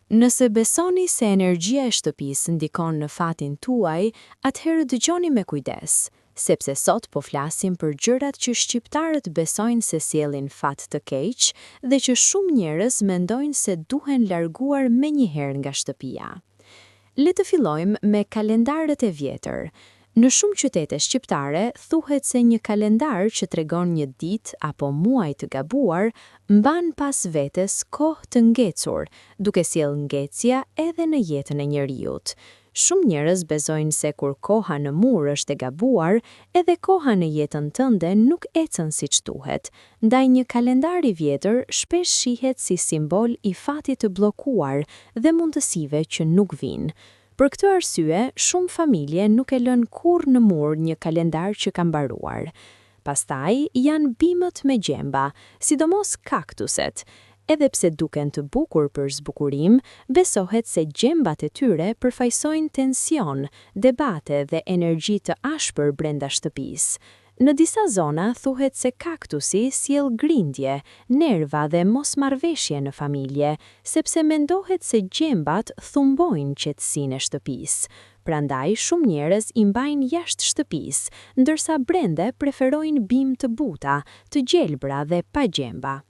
Nëse besoni se energjia e shtëpisë ndikon në fatin tuaj, atëherë dëgjoni me kujdes, sepse sot po flasim për gjërat që shqiptarët besojnë se sjellin fat të keq dhe që shumë njerëz mendojnë se duhen larguar menjëherë nga shtëpia. Le të fillojmë me kalendarët e vjetër. Në shumë qytete shqiptare, thuhet se një kalendar që tregon një ditë apo muaj të gabuar, mban pas vetes kohë të ngecur, duke sjellë ngecja edhe në jetën e njerëzit. Shumë njerëz besojnë se kur koha në mur është e gabuar, edhe koha në jetën tënde nuk ecën siç duhet. Ndaj një kalendar i vjetër shpesh shihet si simbol i fatit të bllokuar dhe mundësive që nuk vijnë. Për këtë arsye, shumë familje nuk e lën kurrë në mur një kalendar që ka mbaruar. Pastaj janë bimët me gjemba, sidomos kaktuset. Edhe pse duken të bukur për zbukurim, besohet se gjembat e tyre përfaqësojnë tension, debate dhe energji të ashpër brenda shtëpisë. Në disa zona thuhet se kaktusi sjell grindje, nerva dhe mosmarrveshje në familje, sepse mendohet se gjembat thumbojnë qetësinë e shtëpisë. Prandaj shumë njerëz i mbajnë jashtë shtëpisë, ndërsa brenda preferojnë bimë të buta, të gjelbra dhe pa gjemba.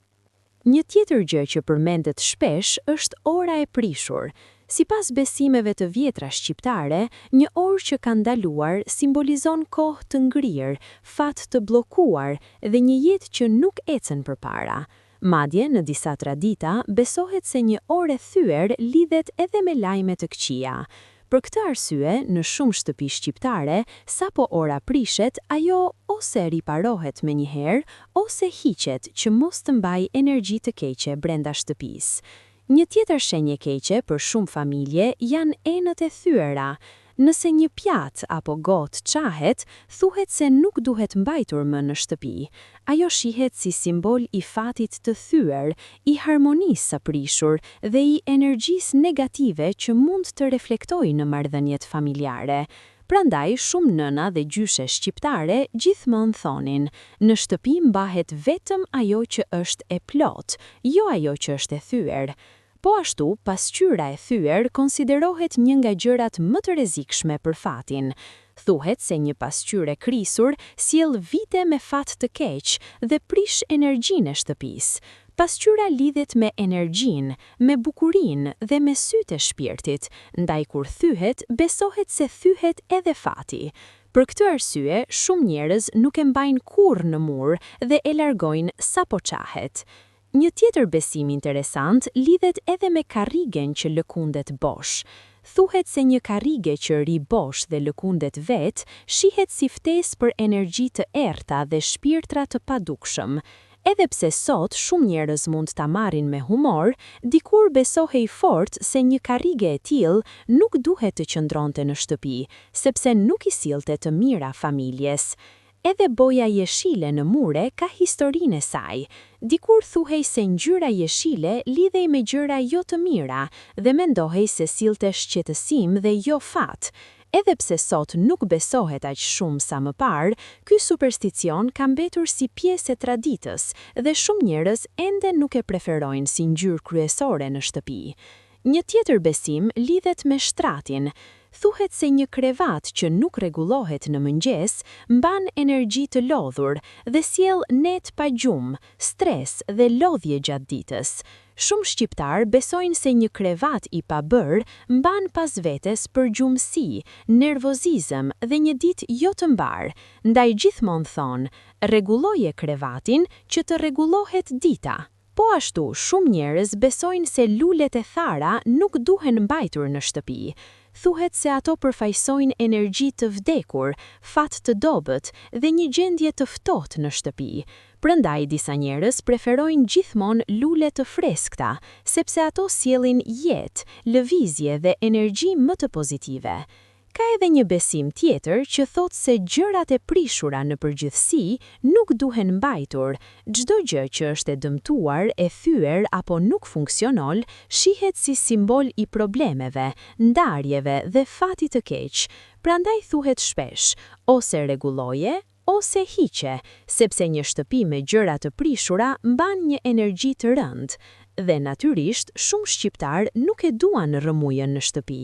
Një tjetër gjë që përmendet shpesh është ora e prishur. Sipas besimeve të vjetra shqiptare, një orë që ka ndaluar simbolizon kohë të ngrirë, fat të bllokuar dhe një jetë që nuk ecën përpara. Madje në disa tradita besohet se një orë e thyer lidhet edhe me lajme të këqija. Për këtë arsye, në shumë shtëpi shqiptare, sapo ora prishet, ajo ose riparohet menjëherë ose hiqet që mos të mbajë energji të keqe brenda shtëpisë. Një tjetër shenjë e keqe për shumë familje janë enët e thyera. Nëse një pjatë apo gotë qahet, thuhet se nuk duhet mbajtur më në shtëpi. Ajo shihet si simbol i fatit të thyer, i harmonisë së prishur dhe i energjisë negative që mund të reflektojë në marrëdhëniet familjare. Prandaj, shumë nëna dhe gjyshe shqiptare gjithmonë thonin, në shtëpi mbahet vetëm ajo që është e plot, jo ajo që është e thyer. Po ashtu, pasqyra e thyer konsiderohet një nga gjërat më të rrezikshme për fatin. Thuhet se një pasqyrë e krisur sjell vite me fat të keq dhe prish energjinë e shtëpisë. Pasqyra lidhet me energjinë, me bukurinë dhe me sytë e shpirtit, ndaj kur thyhet, besohet se thyhet edhe fati. Për këtë arsye, shumë njerëz nuk e mbajnë kurrë në mur dhe e largojnë sapo qahet. Një tjetër besim interesant lidhet edhe me karrigen që lëkundet bosh. Thuhet se një karrige që ri bosh dhe lëkundet vet, shihet si ftesë për energji të errta dhe shpirtra të padukshëm. Edhe pse sot shumë njerëz mund ta marrin me humor, dikur besohej fort se një karrige e tillë nuk duhet të qëndronte në shtëpi, sepse nuk i sillte të mira familjes. Edhe boja jeshile në mure ka historinë e saj. Dikur thuhej se ngjyra jeshile lidhej me gjëra jo të mira dhe mendohej se sillte shqetësim dhe jo fat. Edhe pse sot nuk besohet aq shumë sa më parë, ky supersticion ka mbetur si pjesë e traditës dhe shumë njerëz ende nuk e preferojnë si ngjyrë kryesore në shtëpi. Një tjetër besim lidhet me shtratin. Thuhet se një krevat që nuk rregullohet në mëngjes mban energji të lodhur dhe sjell net pa gjumë, stres dhe lodhje gjatë ditës. Shumë shqiptar besojnë se një krevat i pabër mban pas vetes përgjumësi, nervozizëm dhe një ditë jo të mbar. Ndaj gjithmonë thonë, rregulloje krevatin që të rregullohet dita. Po ashtu, shumë njerëz besojnë se lulet e thara nuk duhen mbajtur në shtëpi. Thuhet se ato përfaqësojnë energji të vdekur, fat të dobët dhe një gjendje të ftohtë në shtëpi. Prandaj disa njerëz preferojnë gjithmonë lule të freskëta, sepse ato sjellin jetë, lëvizje dhe energji më të pozitive. Ka edhe një besim tjetër që thot se gjërat e prishura në përgjithësi nuk duhen mbajtur. Çdo gjë që është e dëmtuar, e thyer apo nuk funksionon, shihet si simbol i problemeve, ndarjeve dhe fatit të keq. Prandaj thuhet shpesh, ose rregulloje, ose hiqe, sepse një shtëpi me gjëra të prishura mban një energji të rëndë. Dhe natyrisht, shumë shqiptar nuk e duan rrëmujën në shtëpi.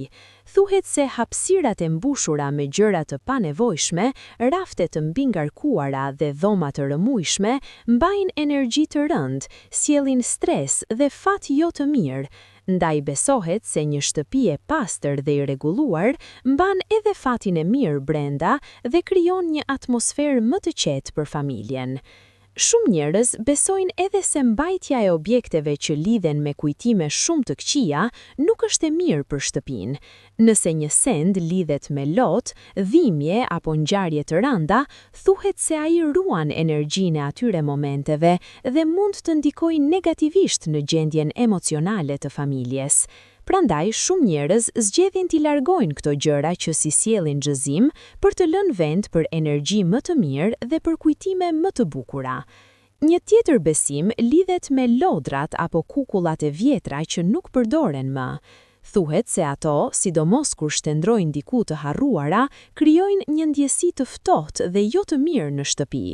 Thuhet se hapësirat e mbushura me gjëra të panevojshme, rafte të mbingarkuara dhe dhoma të rrëmujshme mbajnë energji të rëndë, sjellin stres dhe fat jo të mirë. Ndaj besohet se një shtëpi e pastër dhe i rregulluar mban edhe fatin e mirë brenda dhe krijon një atmosferë më të qetë për familjen. Shumë njerëz besojnë edhe se mbajtja e objekteve që lidhen me kujtime shumë të këqija nuk është e mirë për shtëpinë. Nëse një send lidhet me lot, dhimbje apo ngjarje të rënda, thuhet se ai ruan energjinë e atyre momenteve dhe mund të ndikojë negativisht në gjendjen emocionale të familjes. Prandaj, shumë njerëz zgjedhin t'i largojnë këto gjëra që si sjellin gëzim për të lënë vend për energji më të mirë dhe për kujtime më të bukura. Një tjetër besim lidhet me lodrat apo kukullat e vjetra që nuk përdoren më. Thuhet se ato, sidomos kur shndrojnë diku të harruara, krijojnë një ndjesi të ftohtë dhe jo të mirë në shtëpi.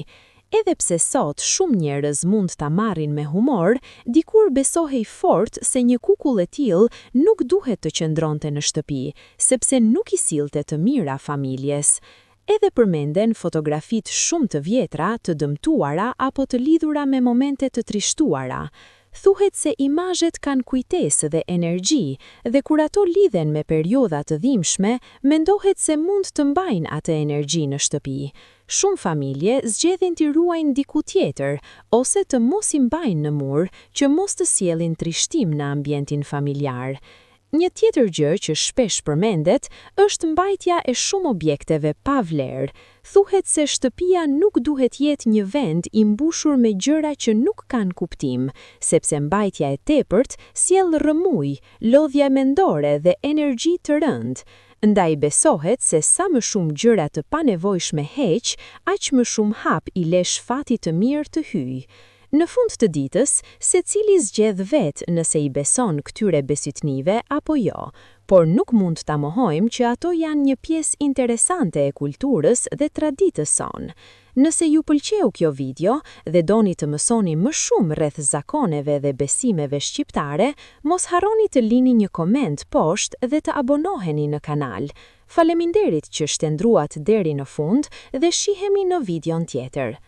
Edhe pse sot shumë njerëz mund ta marrin me humor, dikur besohej fort se një kukull e tillë nuk duhet të qëndronte në shtëpi, sepse nuk i sillte të mira familjes. Edhe përmenden fotografitë shumë të vjetra, të dëmtuara apo të lidhura me momente të trishtuara. Thuhet se imazhet kanë kujtesë dhe energji, dhe kur ato lidhen me periudha të dhimbshme, mendohet se mund të mbajnë atë energji në shtëpi. Shumë familje zgjedhin t'i ruajnë diku tjetër, ose të mos i mbajnë në mur, që mos të sjellin trishtim në ambientin familjar. Një tjetër gjë që shpesh përmendet është mbajtja e shumë objekteve pa vlerë. Thuhet se shtëpia nuk duhet jetë një vend i mbushur me gjëra që nuk kanë kuptim, sepse mbajtja e tepërt sjell rrëmuj, lodhje mendore dhe energji të rëndë. Ndaj besohet se sa më shumë gjëra të panevojshme heq, aq më shumë hap i lesh fatit të mirë të hyjë. Në fund të ditës, secili zgjedh vetë nëse i beson këtyre besytnive apo jo, por nuk mund ta mohojmë që ato janë një pjesë interesante e kulturës dhe traditës sonë. Nëse ju pëlqeu kjo video dhe doni të mësoni më shumë rreth zakoneve dhe besimeve shqiptare, mos harroni të lini një koment poshtë dhe të abonoheni në kanal. Faleminderit që shtendruat deri në fund dhe shihemi në videon tjetër.